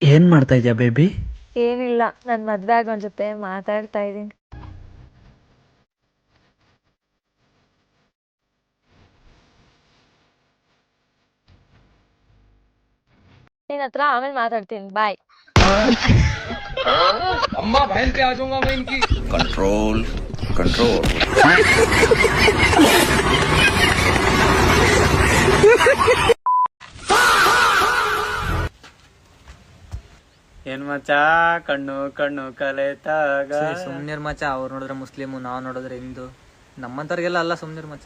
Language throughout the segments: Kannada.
ಏನ್ ಮಾಡ್ತಾ ಇದ್ಯಾ ಬೇಬಿ? ಏನಿಲ್ಲ, ನನ್ನ ಮದ್ವೆ ಆಗೋನ್ ಜೊತೆ ಮಾತಾಡ್ತಾ ಇದ್ದೀನಿ. ನಿನ್ನ ಹತ್ರ ಆಮೇಲೆ ಮಾತಾಡ್ತೀನಿ, ಬಾಯ್. अम्मा बहन पे आ जाऊंगा मैं इनकी। Control control. ಏನ್ ಮಚಾ ಕಣ್ಣು ಕಣ್ಣು ಕಲೆತಾಗ ಸುಮ್ನಿರ್ ಮಚ. ಅವ್ರು ನೋಡಿದ್ರೆ ಮುಸ್ಲಿಮು, ನಾವ್ ನೋಡಿದ್ರೆ ಹಿಂದೂ. ನಮ್ಮಂತವ್ರಿಗೆಲ್ಲ ಅಲ್ಲ, ಸುಮ್ನಿರ್ ಮಚ.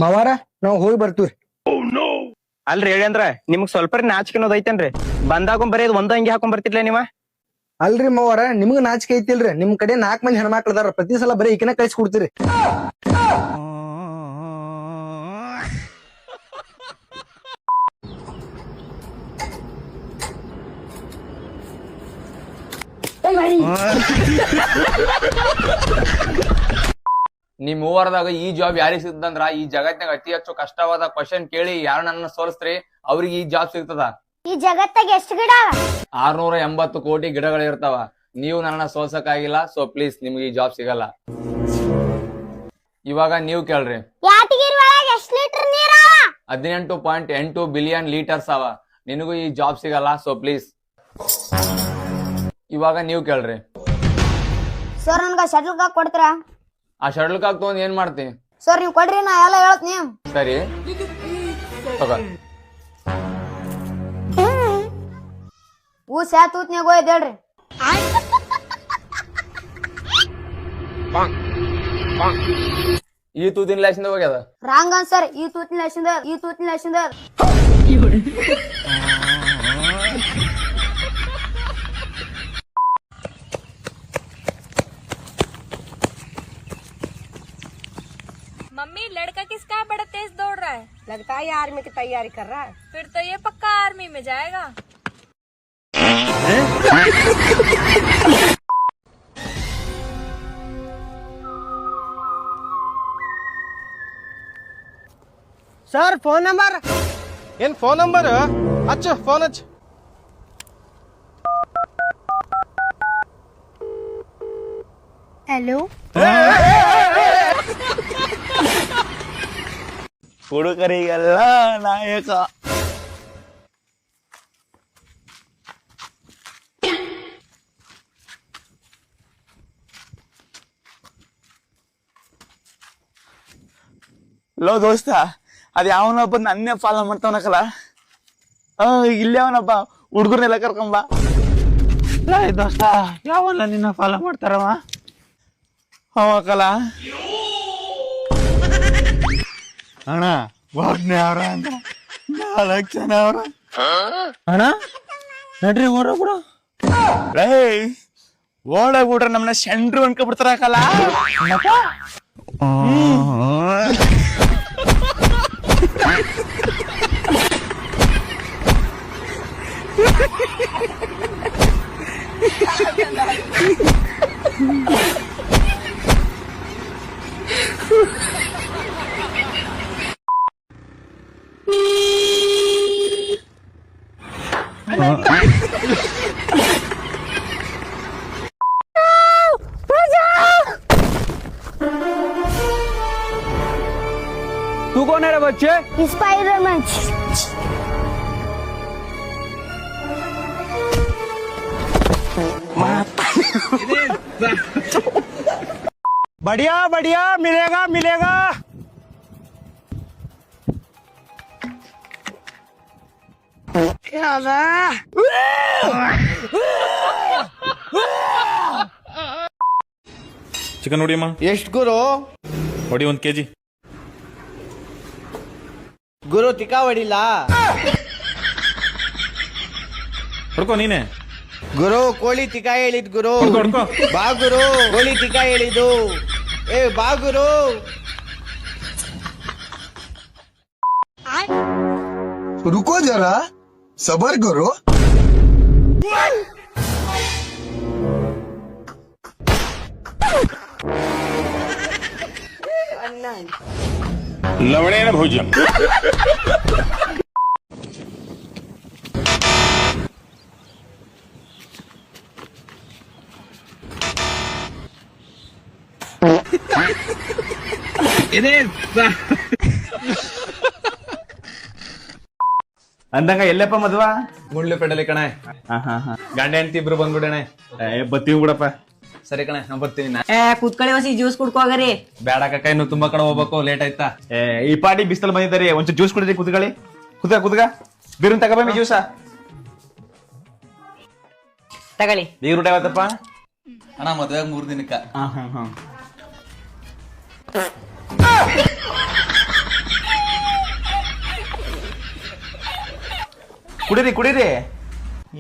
ಮಾವಾರ ನಾವ್ ಹೋಗಿ ಬರ್ತೀವ್ರಿ. ಅಲ್ರಿ ಹೇಳಿ ಅಂದ್ರ ನಿಮ್ಗ್ ಸ್ವಲ್ಪ ನಾಚಿಕೆ ಅನ್ನೋದ್ ಐತೇನ್ರಿ? ಬಂದಾಗ ಬರೀ ಒಂದ್ ಅಂಗಿ ಹಾಕೊಂಡ್ ಬರ್ತಿರ್ಲ ನೀವ? ಅಲ್ರಿ ಮಾವಾರ, ನಿಮ್ಗ ನಾಚಿಕೆ ಐತಿಲ್ರಿ? ನಿಮ್ ಕಡೆ 4 ಮಂದಿ ಹೆಣ್ಮಕ್ಳು ಅದಾರ, ಪ್ರತಿ ಸಲ ಬರೀ ಈಕಿನ ಕಳ್ಸಿ ಕೊಡ್ತೀರಿ. ನಿಮ್ ಮೂವರದಾಗ ಈ ಜಾಬ್ ಯಾರಿಗ್ ಸಿಗ್ತದಂದ್ರ ಈ ಜಗತ್ನಾಗ ಅತಿ ಹೆಚ್ಚು ಕಷ್ಟವಾದ ಕ್ವಶನ್ ಕೇಳಿ ಯಾರು ನನ್ನ ಸೋಲಿಸ್ತ್ರಿ ಅವ್ರಿಗೆ ಈ ಜಾಬ್ ಸಿಗ್ತದ. ಈ ಜಗತ್ತಾಗ ಎಷ್ಟು ಗಿಡ? 680 ಕೋಟಿ ಗಿಡಗಳಿರ್ತಾವ. ನೀವು ನನ್ನ ಸೋಲ್ಸಕ್ಕಾಗಿಲ್ಲ, ಸೊ ಪ್ಲೀಸ್ ನಿಮ್ಗೆ ಈ ಜಾಬ್ ಸಿಗಲ್ಲ. ಇವಾಗ ನೀವು ಕೇಳ್ರಿ, ಯಾತಗಿರಿ ಒಳಗೆ ಎಷ್ಟು ಲೀಟರ್ ನೀರ? 18.8 ಬಿಲಿಯನ್ ಲೀಟರ್ಸ್ ಅವ. ನಿನಗೂ ಈ ಜಾಬ್ ಸಿಗಲ್ಲ, ಸೊ ಪ್ಲೀಸ್. ಇವಾಗ ನೀವು ಕೇಳ್ರಿ, ಸರ್ ನನ್ಗ ಶಟಲ್ ಕಾಕ್ ಕೊಡ್ತೀರಾ? ಆ ಶಟಲ್ ಕಾಕ್ ತಗೊಂಡ್ ಏನ್ ಮಾಡ್ತಿ? ಸರ್ ನೀವು ಕೊಡ್ರಿ, ನಾ ಎಲ್ಲ ಹೇಳ್ತೀನಿ. ಸರಿ ತಗೋ. ಊಸ್ ಯಾ ತೂತ್ನ್ಯಾಗ ಹೋಯ್ತು ಹೇಳ್ರಿ. ಈ ತೂತಿನ ಲೆಸಿಂದ ಹೋಗ್ಯದ. Wrong answer. ಈ ತೂತಿನ ಲೆಸಿಂದ. मम्मी, लड़का किसका है बड़ा तेज दौड़ रहा है? लगता है आर्मी की तैयारी कर रहा है। फिर तो ये पक्का आर्मी में जाएगा। ಸರ್ ಫೋನ್ ನಂಬರ್ ಏನ್ ಫೋನ್ ನಂಬರ್? ಹಚ್ಚ ಫೋನ್ ಹಚ್ಚ. हेलो, ಹುಡುಗರಿಗೆಲ್ಲ ನಾಯಕ. ಲೋ ದೋಸ್ತ, ಅದ್ ಯಾವನೊಬ್ಬ ನನ್ನೇ ಫಾಲೋ ಮಾಡ್ತಾವನಕಲ್ಲ. ಇಲ್ಲೇ ಅವನಪ್ಪ, ಹುಡುಗರ್ನೆಲ್ಲ ಕರ್ಕೊಂಬ. ದೋಸ್ತ, ಯಾವಲ್ಲ ನಿನ್ನ ಫಾಲೋ ಮಾಡ್ತಾರವ? ಅವಕಲ್ಲ ಅಣ್ಣ, ಒಬ್ನೇ ಅವ್ರ ಅಂತ 4 ಜನ ಅವ್ರ. ಅಣ್ಣ ನಡ್ರಿ ಓಡೋಗ್ಬಿಡು. ಓಡೋಗ್ಬಿಡ್ರ ನಮ್ನ ಸೆಂಟ್ರು ಅನ್ಕೊಬಿಡ್ತಾರಕಲ್ಲ. तू कौन है रे बच्चे? स्पाइडरमैन। बढ़िया बढ़िया, मिलेगा मिलेगा. ಚಿಕನ್ ಹೊಡಿಯಮ್ಮ. ಎಷ್ಟು ಗುರು? ಹೊಡಿ 1 kg. ಗುರು ತಿಕ್ಕಾ ಹೊಡಿಲ್ಲ. ಹೊಡ್ಕೋ ನೀನೆ. ಗುರು ಕೋಳಿ ತಿಕ್ಕಾ ಹೇಳಿದ್ ಗುರು. ಬಾ ಗುರು, ಕೋಳಿ ತಿಕ್ಕಾ ಹೇಳಿದ್ದು. ಬಾ ಗುರು. रुको जरा, सबर करो. ಲವಣೇನ ಭೋಜನ. ಅಂದಂಗ ಎಲ್ಲಪ್ಪ ಮದ್ವಾ? ಗುಂಡ್ಲು ಪೆಡಲಿ ಕಣೆ. ಗಂಡ ಹೆಂಡತಿ ಇಬ್ರು ಬಂದ್ಬಿಡಣೆ. ಬತ್ತೀವಿ ಬಿಡಪ್ಪ. ಸರಿ ಕಣೆ, ನಾ ಬರ್ತೀನಿ. ಕೂತ್ಕೊಳ್ಳಿ ಹೊಸಿ ಜ್ಯೂಸ್ ಕುಡ್ಕೋಗರಿ. ಬೇಡ ಕಕ್ಕ, ಇನ್ನು ತುಂಬಾ ಕಡೆ ಹೋಗ್ಬೇಕು, ಲೇಟ್ ಆಯ್ತಾ? ಈ ಪಾಟಿ ಬಿಸ್ತಲ್ ಬಂದಿದ್ದಾರೆ, ಒಂಚೂರು ಜ್ಯೂಸ್ ಕುಡಿದ್ರಿ. ಕುತ್ಕೊಳ್ಳಿ, ಕುತ್ಕ ಬೀರುನ್ ತಗೋಬಮ್ಮಿ ಜ್ಯೂಸ. ತಗೊಳ್ಳಿ. ಬೀರ್ ಊಟ ಯಾವತ್ತಪ್ಪ? ಅಣ್ಣ ಮದ್ವೆಗ್ 3 ದಿನಕ್ಕ. ಕುಡೀರಿ.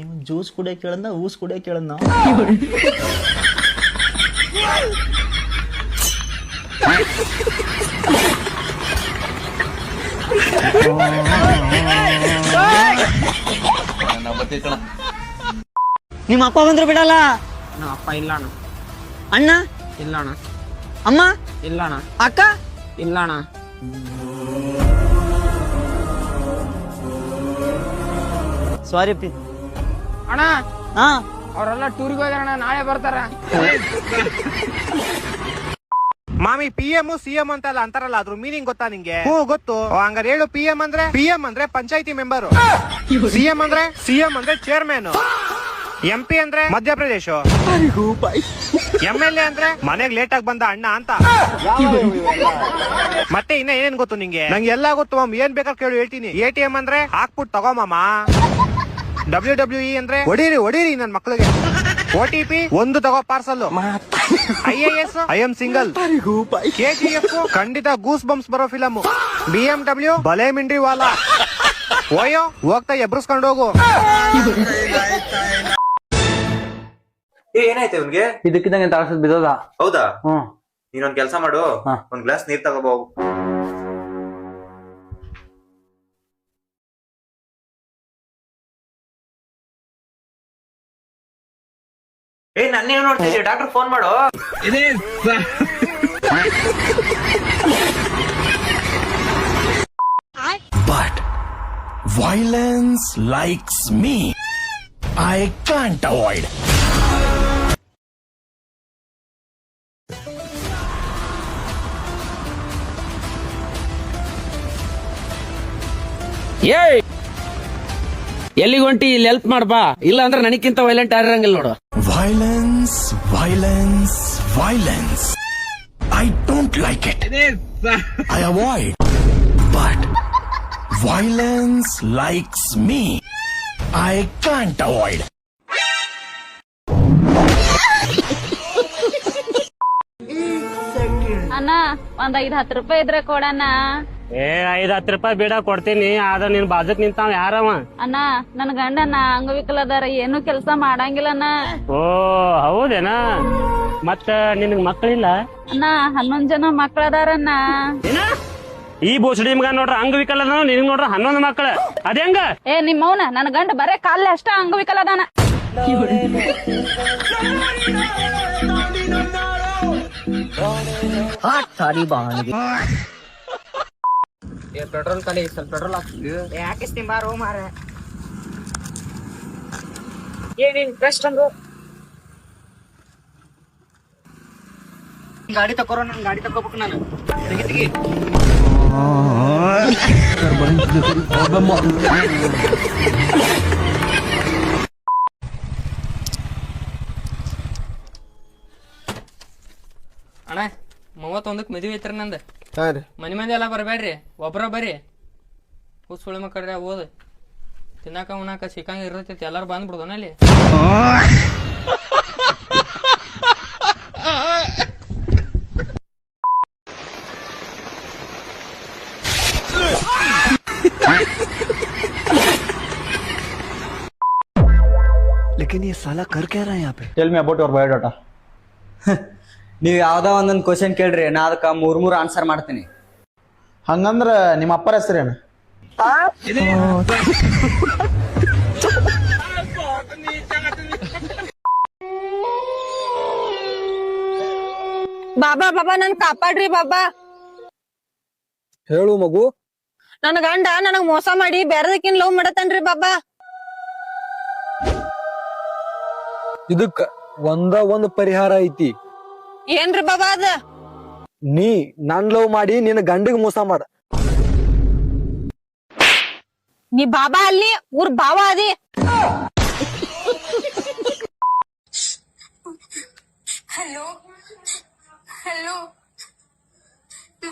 ಇವ್ ಜ್ಯೂಸ್ ಕುಡಿಯಕ್ ಕೇಳಂದ, ಊಸ್ ಕುಡಿಯಕ್ ಕೇಳಂದ. ನಾ ಬರ್ತೀವಿ ಕಣ. ನಿಮ್ಮ ಅಪ್ಪ ಬಂದ್ರು ಬಿಡಲ್ಲ. ನಮ್ಮ ಅಪ್ಪ ಇಲ್ಲಣ್ಣ. ಅಣ್ಣ ಇಲ್ಲಣ್ಣ. ಅಮ್ಮ ಇಲ್ಲಣ್ಣ. ಅಕ್ಕ ಇಲ್ಲಣ್ಣ. ಸಾರಿ ಪಿ ಅಣ್ಣ. ಹಾ, ಅವರೆಲ್ಲ ಟೂರಿಗೆ ಹೋಗ್ಯಾರಣ್ಣ, ನಾಳೆ ಬರ್ತಾರ. ಮಾಮಿ PM CM ಅಂತೆಲ್ಲ ಅಂತಾರಲ್ಲ, ಅದ್ರ ಮೀನಿಂಗ್ ಗೊತ್ತಾ ನಿಂಗೆ? ಹ್ಞೂ ಗೊತ್ತು. ಹಂಗಾರೆ ಹೇಳು. PM ಅಂದ್ರೆ ಪಂಚಾಯತಿ ಮೆಂಬರ್, CM ಅಂದ್ರೆ ಚೇರ್ಮನ್, MP ಅಂದ್ರೆ ಮಧ್ಯಪ್ರದೇಶ, MLA ಅಂದ್ರೆ ಮನೆಗ್ ಲೇಟ್ ಆಗಿ ಬಂದ ಅಣ್ಣ ಅಂತ. ಮತ್ತೆ ಇನ್ನ ಏನೇನ್ ಗೊತ್ತು ನಿಂಗೆ? ನಂಗೆ ಎಲ್ಲಾ ಗೊತ್ತು ಮಾಮ್, ಏನ್ ಬೇಕಾದ್ರೆ ಕೇಳು ಹೇಳ್ತೀನಿ. ATM ಅಂದ್ರೆ ಹಾಕ್ಬಿಟ್ಟು ತಗೋಮಾಮ. WWE ಅಂದ್ರೆ ಹೊಡೀರಿ ನನ್ ಮಕ್ಳಿಗೆ. OTP ಒಂದು ತಗೋ parcel. IAS I am single. KGF ಖಂಡಿತ ಗೂಸ್ ಬಂಪ್ಸ್ ಬರೋ ಫಿಲಮ್. BMW ಬಲೆ ಮಿಂಡ್ರಿ ವಾಲ. ಓಯೋ ಹೋಗ್ತಾ ಎಬ್ರಸ್ಕೊಂಡು ಹೋಗು. ಏನಾಯ್ತು ಇವ್ನಿಗೆ? ಇದಕ್ಕಿದಂಗೆ ತಾಳ್ಸದ್ ಬಿದ್ದೋದ. ಹೌದಾ? ನೀನೊಂದ್ ಕೆಲ್ಸ ಮಾಡು, ಒಂದ್ ಗ್ಲಾಸ್ ನೀರ್ ತಗೋಬೋ. ನನ್ನೇನು ನೋಡ್ತಿದ್ದೆ? ಡಾಕ್ಟರ್ ಫೋನ್ ಮಾಡು. But violence likes me. I can't avoid. ಎಲ್ಲಿಗೆ ಹೊಂಟಿ? ಇಲ್ಲಿ ಹೆಲ್ಪ್ ಮಾಡ್ಬಾ, ಇಲ್ಲ ಅಂದ್ರೆ ನನಗಿಂತ ವೈಲೆಂಟ್ ಆಗಿರಂಗಿಲ್ಲ ನೋಡು. Violence. I don't like it. I avoid. But violence likes me. I can't avoid. ಅಣ್ಣ, ಒಂದ್ 5-10 ರೂಪಾಯಿ ಇದ್ರೆ ಕೊಡಣ್ಣ. 5-10 ರೂಪಾಯಿ ಬೇಡ, ಕೊಡ್ತೀನಿ. ಆದ್ರ ನಿನ್ ಬಾಜುಕ್ ನಿಂತಾವ ಯಾರವ? ಅಣ್ಣ, ನನ್ ಗಂಡನ ಅಂಗವಿಕಲದಾರ, ಏನು ಕೆಲಸ ಮಾಡಂಗಿಲ್ಲಣ್ಣ. ಓ ಹೌದೇನ? ಮತ್ತ ನಿನಗ್ ಮಕ್ಕಳಿಲ್ಲ? ಅಣ್ಣ, 11 ಜನ ಮಕ್ಕಳದಾರಣ್ಣ. ಈ ಬೋಸಡಿ ಮಗ ನೋಡ್ರ ಅಂಗವಿಕಲ, ನಿನಗ್ ನೋಡ್ರ 11 ಮಕ್ಕಳ. ಅದೇಂಗ? ನಿಮ್ಮವ್ನ, ನನ್ ಗಂಡ ಬರೇ ಕಾಲೇ ಅಷ್ಟ ಅಂಗವಿಕಲದಾನ. ಪೆಟ್ರೋಲ್ ಖಾಲಿ, ಸ್ವಲ್ಪ ಪೆಟ್ರೋಲ್ ಯಾಕಿಸ್ತೀನಿ ಬಾರೋ ಮಾರ. ಏನೇನ್ ಬೆಸ್ಟ್ ಅಂದ್ರು ಗಾಡಿ ತಕೋರೋ. ನನ್ ಗಾಡಿ ತಕೋಬೇಕು ನಾನು. ತೆಗಿ ಅಣ್ಣ, 31ಕ್ಕೆ ಮದುವೆ ಐತ್ರಿ ನಂದು. ಮನಿ ಮಂದಿ ಎಲ್ಲ ಬರ್ಬೇಡ್ರಿ, ಒಬ್ರ ಬರ್ರಿ. ಸುಳ್ಳು ಮಕ್ಕಳ್ರಿ ಓದ್ ತಿನ್ನಾಕ ಉಣ್ಣಾಕ ಸಿಕ್ಕಂಗ ಇರ್ತೈತಿ. ಎಲ್ಲಾರು ಬಂದ್ಬಿಡ್ದೋನ ಅಲ್ಲಿ. लेकिन ये साला कर क्या रहा है यहाँ पे? Tell me about your biodata. ನೀವ್ ಯಾವ್ದೋ ಒಂದೊಂದ್ ಕ್ವಶನ್ ಕೇಳ್ರಿ, ನಾ ಅದಕ್ಕ 3 ಆನ್ಸರ್ ಮಾಡ್ತೀನಿ. ಹಂಗಂದ್ರ ನಿಮ್ಮ ಅಪ್ಪರ ಹೆಸರೇನು? ಬಾಬಾ ನನ್ ಕಾಪಾಡ್ರಿ ಬಾಬಾ. ಹೇಳು ಮಗು. ನನ್ ಗಂಡ ನನಗ್ ಮೋಸ ಮಾಡಿ ಬೇರೆದಕ್ಕಿನ್ ಲವ್ ಮಾಡತನ್ರಿ ಬಾಬಾ. ಇದಕ್ಕ ಒಂದ್ ಪರಿಹಾರ ಐತಿ. ಏನ್ರಿ ಬಾಬಾ ಅದ? ನೀ ನನ್ ಲವ್ ಮಾಡಿ ನಿನ್ನ ಗಂಡಿಗೆ ಮೋಸ ಮಾಡ. ನೀ ಬಾಬಾ ಅಲ್ಲಿ ಊರ್ ಬಾವ ಅದಿ. హలో హలో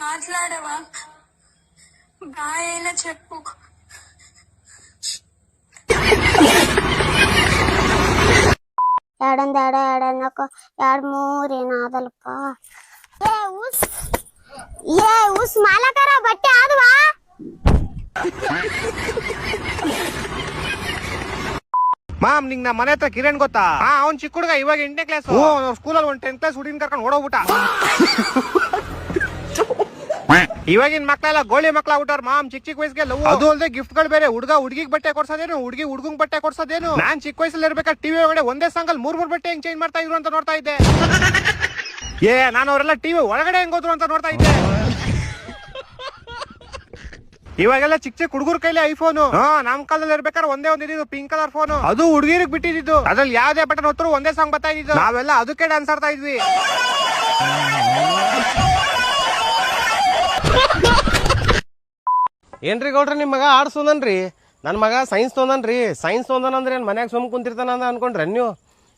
మాట్లాడవా బాయ్ అయినా చెప్పు ಎರಡೊಂದ್ ಎರಡನ್ನಕ ಎರಡ್ ಮೂರ್ ಏನಾದಲ್ಪ ಉಸ್ ಮಾಲಕರ ಬಟ್ಟೆ ಆದ್ವಾ ಮಾಮ್ ನಿಂಗ್ ನಾ ಮನೆ ಹತ್ರ ಕಿರಣ್ ಗೊತ್ತಾ? ಅವ್ನ್ ಚಿಕ್ಕ ಹುಡುಗ ಇವಾಗ 8ನೇ ಕ್ಲಾಸ್. ಸ್ಕೂಲಲ್ಲಿ ಒಂದ್ 10th ಕ್ಲಾಸ್ ಹುಡುಗಿನ ಕರ್ಕೊಂಡು ಓಡೋಗ್ಬಿಟ್ಟ. ಇವಾಗಿನ ಮಕ್ಳೆಲ್ಲ ಗೋಳಿ ಮಕ್ಳಾಗ್ಬಿಟ್ಟಾರ ಮಾಮ್. ಚಿಕ್ಕ ವಯಸ್ಸಿಗೆ ಲವ್. ಅದು ಅಲ್ಲದೆ ಗಿಫ್ಟ್ ಗಳು ಬೇರೆ. ಹುಡುಗ ಹುಡುಗಿಗೆ ಬಟ್ಟೆ ಕೊಡ್ಸೋದೇನು, ಹುಡುಗಿ ಹುಡುಗಂಗ್ ಬಟ್ಟೆ ಕೊಡ್ಸೋದೇನು. ನಾನ್ ಚಿಕ್ಕ ವಯಸ್ಸಲ್ಲಿ ಇರ್ಬೇಕಾದ್ರೆ ಟಿವಿ ಒಳಗಡೆ ಒಂದೇ ಸಾಂಗ್ ಅಲ್ಲಿ 3 ಬಟ್ಟೆ ಹೆಂಗ್ ಚೇಂಜ್ ಮಾಡ್ತಾ ಇದ್ರು ಅಂತ ನೋಡ್ತಾ ಇದ್ದೆ. ನಾನು ಅವರೆಲ್ಲ ಟಿವಿ ಒಳಗಡೆ ಹೆಂಗ್ ಹೋದ್ರು ಅಂತ ನೋಡ್ತಾ ಇದ್ದೆ. ಇವಾಗೆಲ್ಲ ಚಿಕ್ಕ ಚಿಕ್ಕ ಹುಡುಗರ ಕೈಲಿ ಐಫೋನು. ನಮ್ ಕಾಲದಲ್ಲಿ ಇರ್ಬೇಕಾದ್ರೆ ಒಂದೇ ಒಂದ್ ಇದ್ದು ಪಿಂಕ್ ಕಲರ್ ಫೋನು. ಅದು ಹುಡುಗಿರಿಗೆ ಬಿಟ್ಟಿದ್ದು. ಅದ್ರಲ್ಲಿ ಯಾವ್ದೇ ಬಟನ್ ಹೊತ್ತರು ಒಂದೇ ಸಾಂಗ್ ಬರ್ತಾ ಇದ್ದು. ನಾವೆಲ್ಲ ಅದಕ್ಕೆ ಡ್ಯಾನ್ಸ್ ಆಡ್ತಾ ಇದ್ವಿ. ಏನ್ರಿ ಗೌಡ್ರಿ ನಿಮ್ ಮಗ ಆರ್ಟ್ಸ್ ತೊಂದನ್ರಿ? ನನ್ ಮಗ ಸೈನ್ಸ್ ತೊಂದನ್ರಿ. ಸೈನ್ಸ್ ತೊಂದನಂದ್ರೆ ಏನ್ ಮನ್ಯಾಗ ಸುಮ್ ಕುಂತಿರ್ತಾನ ಅಂತ ಅನ್ಕೊಂಡ್ರೆ ನೀವು?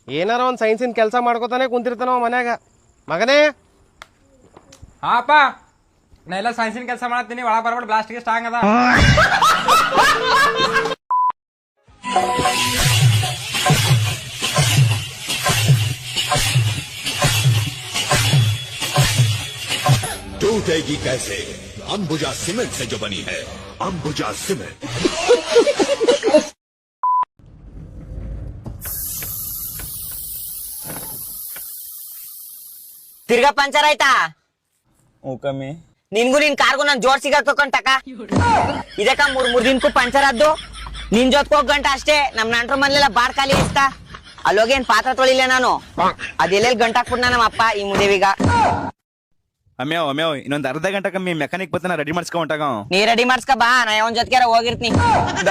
ಏನಾರ ಒಂದ್ ಸೈನ್ಸಿನ ಕೆಲಸ ಮಾಡ್ಕೋತಾನೆ ಕುಂತಿರ್ತಾನ ಮನ್ಯಾಗ. ಮಗನೇ ಹಾಪ ನಾ ಎಲ್ಲ ಸೈನ್ಸಿನ ಕೆಲಸ ಮಾಡತ್ತೀನಿ. ಒಳ ಬರ್ಬೇಡ, ಬ್ಲಾಸ್ಟ್ಗೆ ಸ್ಟಾಂಗ್ ಅದ. टूटेगी कैसे? अंबुजा सीमेंट से जो बनी है, अंबुजा सीमेंट. ತಿರ್ಗಾ ಪಂಚರ್ ಆಯ್ತಾ? ಕಮ್ಮಿ ನಿನ್ಗೂ ನಿನ್ ಕಾರ್ಗೂ ನನ್ ಜೋಡ್ ಸಿಗಾಕೊಂಟಕ. ಇದಕ್ಕ ಮೂರ್ ದಿನಕ್ಕೂ ಪಂಚರ್ ಆದ್ದು. ನಿನ್ ಜೊತೆಗೆ ಹೋಗ್ ಗಂಟ ಅಷ್ಟೇ. ನಮ್ ನಂಟ್ರ ಮನೆಲ್ಲ ಬಾಡ್ ಖಾಲಿ ಇಸ್ತಾ. ಅಲ್ಲೋಗೇನ್ ಪಾತ್ರ ತೊಳಿಲ್ಲ ನಾನು. ಅದೆಲ್ಲೆಲ್ಲಿ ಗಂಟಾಕ್ಬಿಟ್ನ ನಮ್ಮ ಅಪ್ಪ ಈ ಮುದೇವಿಗ. ಅಮ್ಯಾವ್ ಇನ್ನೊಂದ್ ಅರ್ಧ ಗಂಟೆ ಕಮ್ಮಿ ಮೆಕ್ಯಾನಿಕ್ ಬತ್ತನ ರೆಡಿ ಮಾಡ್ಸ್ಕೊ ಹೊಂಟಾಗ. ನೀ ರೆಡಿ ಮಾಡ್ಸ್ಕ ಬಾ, ನಾ ಅವನ್ ಜೊತೆಗೆ ಹೋಗಿರ್ತೀನಿ.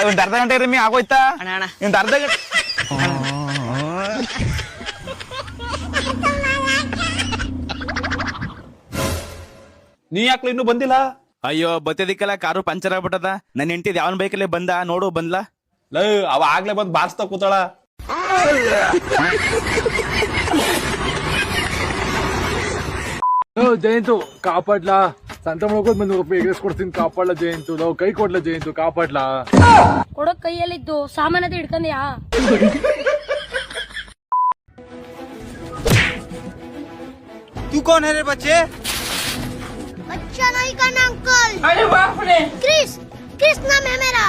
ಒಂದ್ ಅರ್ಧ ಗಂಟೆ ರಮ್ಮಿ ಆಗೋಯ್ತಾ? ಅಣ್ಣ ಒಂದ್ ಅರ್ಧ ಗಂಟೆ. ನೀ ಯಾಕ್ಲ ಇನ್ನೂ ಬಂದಿಲ್ಲ? ಅಯ್ಯೋ ಬತ್ತದಿಕ್ಕಲ್ಲ, ಕಾರು ಪಂಚರ್ ಆಗ್ಬಿಟ್ಟದ. ನನ್ ಹೆಂಡತಿ ಯಾವನ್ ಬೈಕಲ್ಲೇ ಬಂದ ನೋಡು ಬಂದ್ಲಾ? ಅವ ಆಗ್ಲೇ ಬಂದ್ ಬಾರ್ಸ್ತಾ ಕೂತಾಳ. ಜಯಂತು ಕಾಪಾಡ್ಲಾ, ಸಂತ ಮಾಡ್ಕೋದ್ ಬಂದು ಎಗ್ರೆಸ್ ಕೊಡ್ತೀನಿ. ಕಾಪಾಡ್ಲಾ ಜಯಂತು, ನಾವು ಕೈ ಕೊಡ್ಲಾ ಜಯಂತು, ಕಾಪಾಡ್ಲಾ. ಕೊಡಕ್ ಕೈಯಲ್ಲಿದ್ದು ಸಾಮಾನದ ಹಿಡ್ಕಂದ್ಯಾ? तू कौन है रे बच्चे? अच्छा नहीं करना अंकल. अरे बाप रे. क्रिस नाम है मेरा.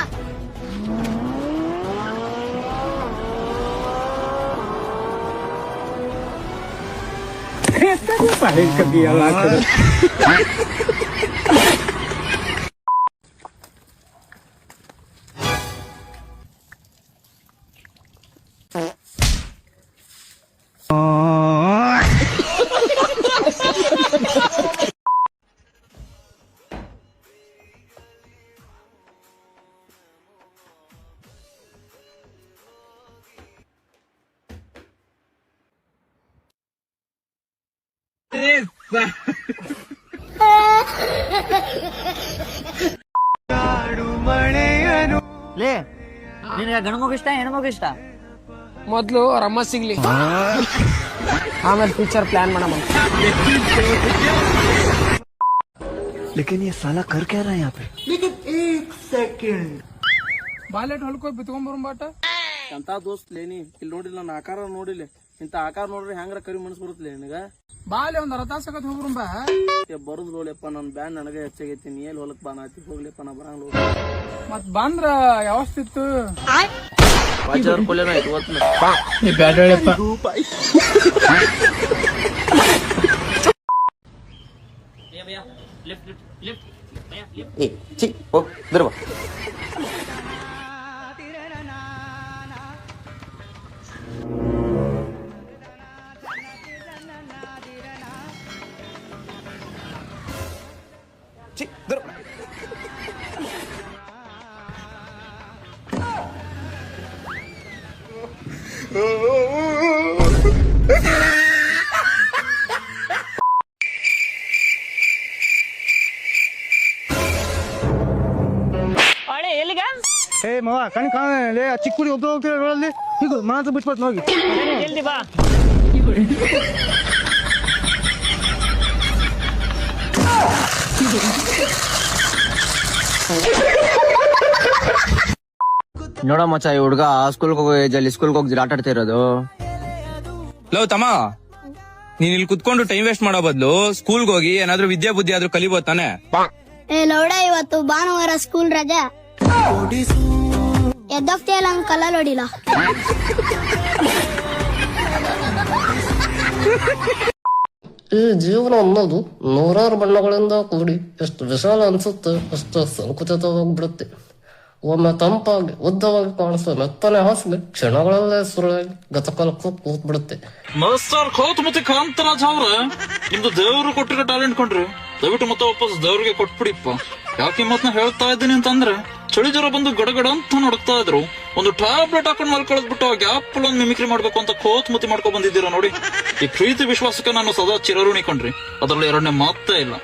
ಲೇ, ನಿನಗೆ ಗಂಡು ಮಗು ಇಷ್ಟ ಹೆಣ್ಣು ಮಗು ಇಷ್ಟ? ಮೊದ್ಲು ಅವ್ರ ಅಮ್ಮ ಸಿಗ್ಲಿ, ಆಮೇಲೆ ಫ್ಯೂಚರ್ ಪ್ಲಾನ್ ಮಾಡಮ್ಮ. लेकिन ये साला कर क्या रहा है यहाँ पे? ಬಾಲೆಟ್ ಹೊಲ್ಕೋಗಿ ಬಿತ್ಕೊಂಡ್ಬರ್ಬಾಟ. ಅಂತ ದೋಸ್ತ್ ಲೇನಿ ಇಲ್ಲಿ ನೋಡಿಲ್ಲ, ನನ್ನ ಆಕಾರ ನೋಡಿಲ್ಲ. ಇಂತ ಆಕಾರ ನೋಡ್ರಿ ಹೆಂಗಾರ ಕರಿ ಮನಸ್ ಬರುತ್ತಲೇ ನಿನಗ. ಬಾಲೆ ಒಂದ್ ಅರ್ಧ ತಾಸು ಆಗತ್ ಹೋಗ್ಬರುಂಬ. ಬರುದ್ ನೋಡ್ಲಪ್ಪ, ನನ್ ಬ್ಯಾನ್ ನನಗೆ ಹೆಚ್ಚಾಗೈತಿ. ನೀ ಎಲ್ಲಿ ಹೊಲಕ್ ಬಾನಾತಿ ಹೋಗ್ಲಿಪ್ಪ, ನಾ ಬರಂಗ್ ಮತ್ ಬಂದ್ರ ಯಾವಸ್ತಿತ್ತು? ಚಿಕ್ಕ ಹುಡುಗಿ ಒಬ್ರು ಹೋಗ್ತೀರ ಹೇಳಲ್ಲಿ ಈಗ ಮಾತು ಬಿಟ್ಬಿಟ್ಟು ಹೋಗಿ ಜಲ್ದಿ ಬಾ. ನೋಡ ಮಚ್ಚ ಈ ಹುಡ್ಗ ಸ್ಕೂಲ್ಗೆ ಹೋಗೋ ಏಜ್ ಅಲ್ಲಿ ಸ್ಕೂಲ್ಗೆ ಹೋಗಿ ಆಟ ಆಡ್ತಾ ಇರೋದು. ಲವ್ ತಮ್ಮ, ನೀನ್ ಇಲ್ಲಿ ಕುತ್ಕೊಂಡು ಟೈಮ್ ವೇಸ್ಟ್ ಮಾಡೋ ಬದ್ಲು ಸ್ಕೂಲ್ಗೆ ಹೋಗಿ ಏನಾದ್ರೂ ವಿದ್ಯಾ ಬುದ್ಧಿ ಆದ್ರೂ ಕಲಿಬೋದ್ ತಾನೆ. ಏ ಲೌಡ, ಇವತ್ತು ಭಾನುವಾರ ಸ್ಕೂಲ್ ರಜೆ. ಎದ್ದೋಗ್ತಿಯಲ್ಲ ಹಂಗ್ ಕಲ್ಲಲ್ಲಿ ಹೊಡಿಲ್ಲ. ಈ ಜೀವನ ಅನ್ನೋದು ನೂರಾರು ಬಣ್ಣಗಳಿಂದ ಕೂಡಿ ಎಷ್ಟು ವಿಶಾಲ ಅನ್ಸುತ್ತೆ ಅಷ್ಟು ಸಂಕುಚಿತವಾಗ್ಬಿಡುತ್ತೆ. ಒಮ್ಮೆ ತಂಪಾಗಿ ಉದ್ದವಾಗಿ ಕಾಣಿಸುವ ಮೆತ್ತನೆ ಹಾಸಿಗೆ ಕ್ಷಣಗಳಲ್ಲೇ ಸುರುಳಾಗಿ ಗತಕಾಲಕ್ಕೂ ಕೂತ್ಬಿಡುತ್ತೆ. ಮಾಸ್ಟರ್ ಕೋತುಮತಿ ಕಾಂತರಾಜ್ ಅವ್ರ, ನಿಮ್ದು ದೇವ್ರು ಕೊಟ್ಟಿರೋ ಟ್ಯಾಲೆಂಟ್ ಕೊಂಡ್ರಿ, ದಯವಿಟ್ಟು ಮತ್ತೆ ವಾಪಸ್ ದೇವ್ರಿಗೆ ಕೊಟ್ಬಿಡಿಪ್ಪ. ಯಾಕೆ ಮಾತ್ನ ಹೇಳ್ತಾ ಇದ್ದೀನಿ ಅಂತಂದ್ರೆ, ಚಳಿ ಜ್ವರ ಬಂದು ಗಡಗಡ ಅಂತ ನಡಕ್ತಾ ಇದ್ರು, ಒಂದು ಟ್ಯಾಬ್ಲೆಟ್ ಹಾಕೊಂಡು ಮಲ್ಕೊಳದ್ಬಿಟ್ಟು ಆ ಗ್ಯಾಪ್ ಒಂದು ಮಿಮಿಕ್ರಿ ಮಾಡ್ಬೇಕು ಅಂತ ಕೋತ್ಮತಿ ಮಾಡ್ಕೊಂಡ್ ಬಂದಿದ್ದೀರಾ ನೋಡಿ. ಈ ಪ್ರೀತಿ ವಿಶ್ವಾಸಕ್ಕೆ ನಾನು ಸದಾ ಚಿರಋಣಿ ಕೊಂಡ್ರಿ, ಅದ್ರಲ್ಲಿ ಎರಡನೇ ಮಾತೇ ಇಲ್ಲ.